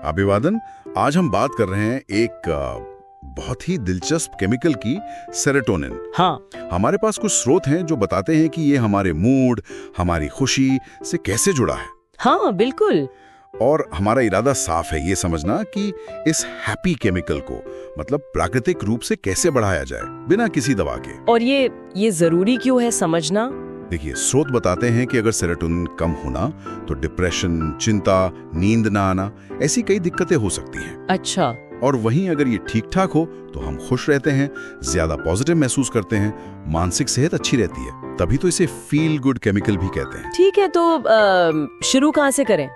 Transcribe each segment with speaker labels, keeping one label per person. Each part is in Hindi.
Speaker 1: अभिवादन। आज हम बात कर रहे हैं एक बहुत ही दिलचस्प केमिकल की, सेरोटोनिन।
Speaker 2: हाँ,
Speaker 1: हमारे पास कुछ स्रोत हैं जो बताते हैं कि ये हमारे मूड, हमारी खुशी से कैसे जुड़ा है।
Speaker 2: हाँ बिल्कुल।
Speaker 1: और हमारा इरादा साफ है, ये समझना कि इस हैप्पी केमिकल को मतलब प्राकृतिक रूप से कैसे बढ़ाया जाए बिना किसी दवा के।
Speaker 2: और ये जरूरी क्यों है समझना?
Speaker 1: देखिए, स्रोत बताते हैं कि अगर सेरोटोनिन कम होना तो डिप्रेशन, चिंता, नींद ना आना, ऐसी कई दिक्कतें हो सकती हैं।
Speaker 2: अच्छा।
Speaker 1: और वहीं अगर ये ठीक ठाक हो तो हम खुश रहते हैं, ज्यादा पॉजिटिव महसूस करते हैं, मानसिक सेहत अच्छी रहती है। तभी तो इसे फील गुड केमिकल भी कहते हैं।
Speaker 2: ठीक है, तो शुरू कहाँ से करें?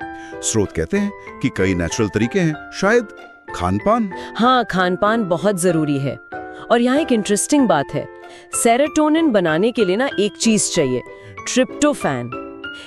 Speaker 1: स्रोत कहते हैं कि कई नेचुरल तरीके हैं, शायद खानपान।
Speaker 2: हाँ, खानपान बहुत जरूरी है। और यहाँ एक इंटरेस्टिंग बात है, सेरोटोनिन बनाने के लिए ना एक चीज चाहिए, ट्रिप्टोफैन।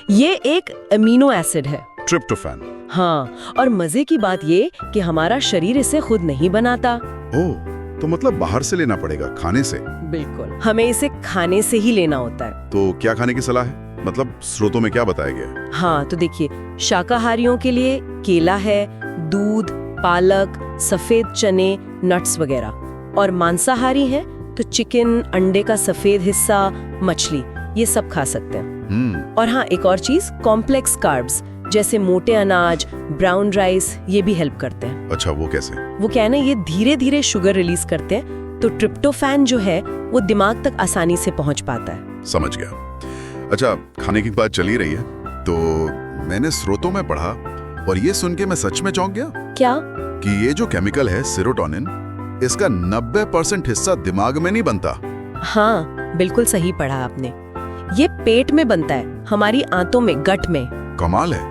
Speaker 2: ये एक अमीनो एसिड है।
Speaker 1: ट्रिप्टोफैन।
Speaker 2: हाँ, और मजे की बात ये कि हमारा शरीर इसे खुद नहीं बनाता।
Speaker 1: ओह, तो मतलब बाहर से लेना पड़ेगा, खाने से?
Speaker 2: बिल्कुल, हमें इसे खाने से ही लेना होता है।
Speaker 1: तो क्या खाने की सलाह है? मतलब स्रोतों में क्या बताया गया है?
Speaker 2: हाँ, तो देखिए, शाकाहारियों के लिए केला है, दूध, पालक, सफेद चने, नट्स वगैरह। और मांसाहारी हैं तो चिकन, अंडे का सफेद हिस्सा, मछली, ये सब खा सकते हैं। और हाँ, एक और चीज, कॉम्प्लेक्स कार्ब्स जैसे मोटे अनाज, ब्राउन राइस, ये भी हेल्प करते हैं।
Speaker 1: अच्छा, वो कैसे?
Speaker 2: वो क्या है ना, ये धीरे धीरे शुगर रिलीज करते हैं, तो ट्रिप्टोफैन जो है वो दिमाग तक आसानी से पहुंच पाता है।
Speaker 1: समझ गया। अच्छा, खाने की बात चली रही है तो मैंने स्रोतों में पढ़ा और ये सुन के मैं सच में चौंक गया।
Speaker 2: क्या?
Speaker 1: कि ये जो केमिकल है सेरोटोनिन, इसका 90% हिस्सा दिमाग में नहीं बनता।
Speaker 2: हाँ, बिल्कुल सही पढ़ा आपने। ये पेट में बनता है, हमारी आंतों में, गट में।
Speaker 1: कमाल है।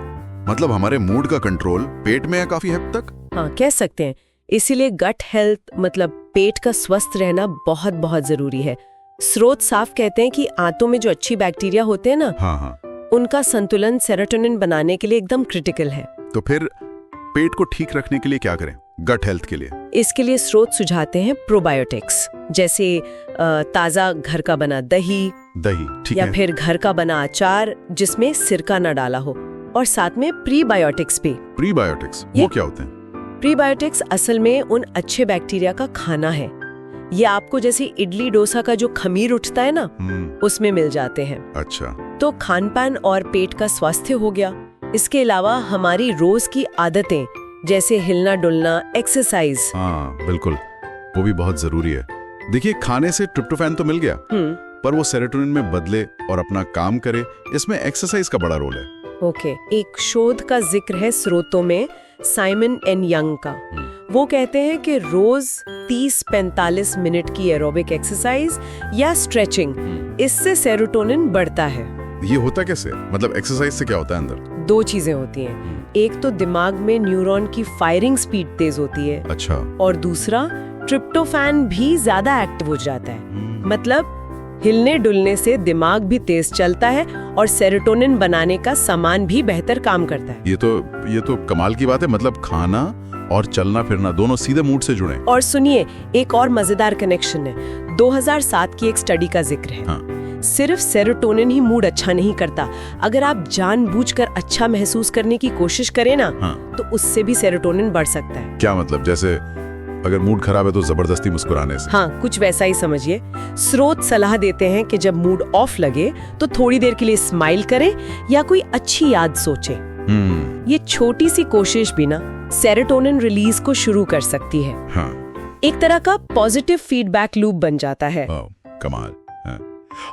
Speaker 1: मतलब हमारे मूड का कंट्रोल पेट में है काफी हद तक।
Speaker 2: हाँ, कह सकते हैं। इसीलिए गट हेल्थ मतलब पेट का स्वस्थ रहना बहुत बहुत जरूरी है। स्रोत साफ कहते हैं कि आंतों में जो अच्छी बैक्टीरिया होते हैं ना,
Speaker 1: हाँ,
Speaker 2: उनका संतुलन सेरोटोनिन बनाने के लिए एकदम क्रिटिकल है।
Speaker 1: तो फिर पेट को ठीक रखने के लिए क्या करें, गट हेल्थ के लिए?
Speaker 2: इसके लिए स्रोत सुझाते हैं प्रोबायोटिक्स, जैसे ताजा घर का बना दही,
Speaker 1: ठीक
Speaker 2: या
Speaker 1: है।
Speaker 2: फिर घर का बना अचार जिसमें सिरका न डाला हो। और साथ में प्रीबायोटिक्स भी।
Speaker 1: प्रीबायोटिक्स वो क्या होते हैं?
Speaker 2: प्रीबायोटिक्स असल में उन अच्छे बैक्टीरिया का खाना है। ये आपको जैसे इडली डोसा का जो खमीर उठता है ना, उसमें मिल जाते हैं।
Speaker 1: अच्छा।
Speaker 2: तो खानपान और पेट का स्वास्थ्य हो गया। इसके अलावा हमारी रोज की आदतें जैसे हिलना डुलना, एक्सरसाइज।
Speaker 1: हाँ बिल्कुल, वो भी बहुत जरूरी है। देखिए, खाने से ट्रिप्टोफैन तो मिल गया, पर वो सेरोटोनिन में बदले और अपना काम करे, इसमें एक्सरसाइज का बड़ा रोल है।
Speaker 2: ओके, एक शोध का जिक्र है स्रोतों में, साइमन एंड यंग का। वो कहते हैं कि रोज 30-45 मिनट की एरोबिक एक्सरसाइज या स्ट्रेचिंग, इससे सेरोटोनिन बढ़ता है।
Speaker 1: ये होता कैसे? मतलब एक्सरसाइज से क्या होता है अंदर?
Speaker 2: दो चीजें होती हैं, एक तो दिमाग में न्यूरॉन की फायरिंग स्पीड तेज होती है।
Speaker 1: अच्छा।
Speaker 2: और दूसरा, ट्रिप्टोफैन भी ज्यादा एक्टिव हो जाता है। मतलब हिलने डुलने से दिमाग भी तेज चलता है और सेरोटोनिन बनाने का सामान भी बेहतर काम करता है।
Speaker 1: ये तो कमाल की बात है। मतलब खाना और चलना फिरना दोनों सीधे मूड से जुड़े।
Speaker 2: और सुनिए, एक और मजेदार कनेक्शन है। 2007 की एक स्टडी का जिक्र है।
Speaker 1: हाँ।
Speaker 2: सिर्फ सेरोटोनिन ही मूड अच्छा नहीं करता, अगर आप जानबूझकर अच्छा महसूस करने की कोशिश करें ना, तो उससे भी सेरोटोनिन बढ़ सकता है।
Speaker 1: क्या मतलब? जैसे अगर मूड खराब है तो जबरदस्ती मुस्कुराने से?
Speaker 2: हाँ, कुछ वैसा ही समझिए। स्रोत सलाह देते हैं कि जब मूड ऑफ लगे तो थोड़ी देर के लिए स्माइल करें या कोई अच्छी याद सोचें। ये छोटी सी कोशिश भी ना सेरोटोनिन रिलीज को शुरू कर सकती है।
Speaker 1: हाँ।
Speaker 2: एक तरह का पॉजिटिव फीडबैक लूप बन जाता है।
Speaker 1: कमाल। हाँ।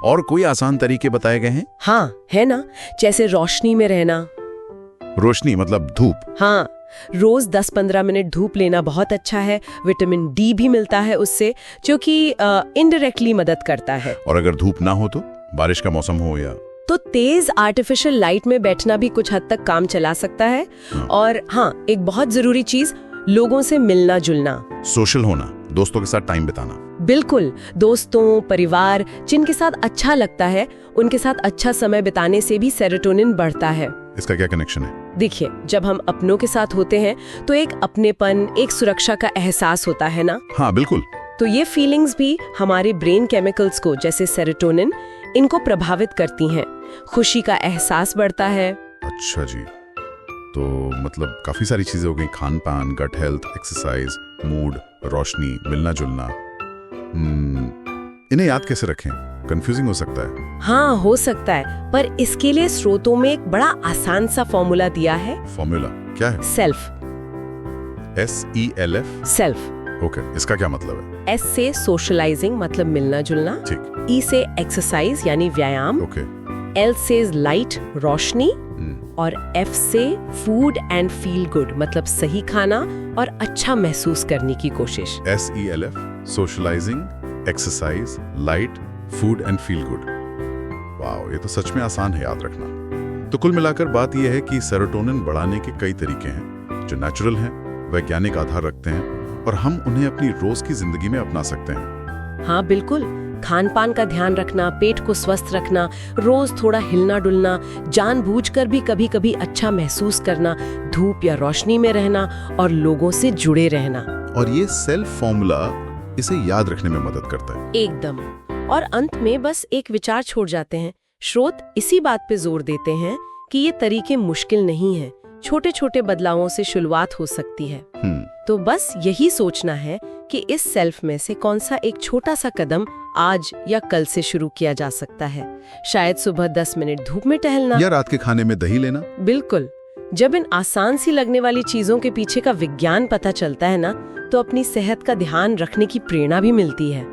Speaker 1: और कोई आसान तरीके बताए गए हैं?
Speaker 2: हाँ, है ना, जैसे रोशनी में रहना।
Speaker 1: रोशनी मतलब धूप?
Speaker 2: हाँ, रोज 10-15 मिनट धूप लेना बहुत अच्छा है। विटामिन डी भी मिलता है उससे, जो कि इनडायरेक्टली मदद करता है।
Speaker 1: और अगर धूप ना हो तो, बारिश का मौसम हो या,
Speaker 2: तो तेज आर्टिफिशियल लाइट में बैठना भी कुछ हद तक काम चला सकता है। और हाँ, एक बहुत जरूरी चीज, लोगों से मिलना जुलना,
Speaker 1: सोशल होना, दोस्तों के साथ टाइम बिताना।
Speaker 2: बिल्कुल, दोस्तों, परिवार जिनके साथ अच्छा लगता है, उनके साथ अच्छा समय बिताने से भी सेरोटोनिन बढ़ता है।
Speaker 1: इसका क्या कनेक्शन है?
Speaker 2: देखिए, जब हम अपनों के साथ होते हैं तो एक अपनेपन, एक सुरक्षा का एहसास होता है ना।
Speaker 1: हाँ बिल्कुल।
Speaker 2: तो ये फीलिंग्स भी हमारे ब्रेन केमिकल्स को, जैसे सेरोटोनिन, इनको प्रभावित करती हैं। खुशी का एहसास बढ़ता है।
Speaker 1: अच्छा जी। तो मतलब काफी सारी चीजें हो गई, खान पान, गट हेल्थ, एक्सरसाइज, मूड, रोशनी, मिलना जुलना। इन्हें याद कैसे रखें? कंफ्यूजिंग हो सकता है।
Speaker 2: हाँ, हो सकता है, पर इसके लिए स्रोतों में एक बड़ा आसान सा फॉर्मूला दिया है।
Speaker 1: फॉर्मूला क्या है?
Speaker 2: सेल्फ।
Speaker 1: SELF?
Speaker 2: सेल्फ।
Speaker 1: ओके, इसका क्या मतलब है?
Speaker 2: S से सोशलाइजिंग मतलब मिलना जुलना,
Speaker 1: ठीक।
Speaker 2: E से एक्सरसाइज यानी व्यायाम,
Speaker 1: ओके।
Speaker 2: L से लाइट रोशनी, और F से फूड एंड फील गुड मतलब सही खाना और अच्छा महसूस करने की कोशिश।
Speaker 1: SELF, socialising, exercise, light, food and feel good. वाह, ये तो सच में आसान है याद रखना। तो कुल मिलाकर बात यह है कि सेरोटोनिन बढ़ाने के कई तरीके हैं जो नेचुरल हैं, वैज्ञानिक आधार रखते हैं और हम उन्हें अपनी रोज की जिंदगी में अपना सकते हैं।
Speaker 2: हाँ बिल्कुल, खान पान का ध्यान रखना, पेट को स्वस्थ रखना, रोज थोड़ा हिलना डुलना, जानबूझकर भी कभी कभी अच्छा महसूस करना, धूप या रोशनी में रहना और लोगों से जुड़े रहना।
Speaker 1: और ये सेल्फ फॉर्मूला इसे याद रखने में मदद करता है।
Speaker 2: एकदम। और अंत में बस एक विचार छोड़ जाते हैं। स्रोत इसी बात पे जोर देते हैं कि ये तरीके मुश्किल नहीं हैं, छोटे छोटे बदलावों से शुरुआत हो सकती है। तो बस यही सोचना है कि इस सेल्फ में से कौन सा एक छोटा सा कदम आज या कल से शुरू किया जा सकता है। शायद सुबह 10 मिनट धूप में टहलना,
Speaker 1: या रात के खाने में दही लेना।
Speaker 2: बिल्कुल। जब इन आसान सी लगने वाली चीजों के पीछे का विज्ञान पता चलता है ना, तो अपनी सेहत का ध्यान रखने की प्रेरणा भी मिलती है।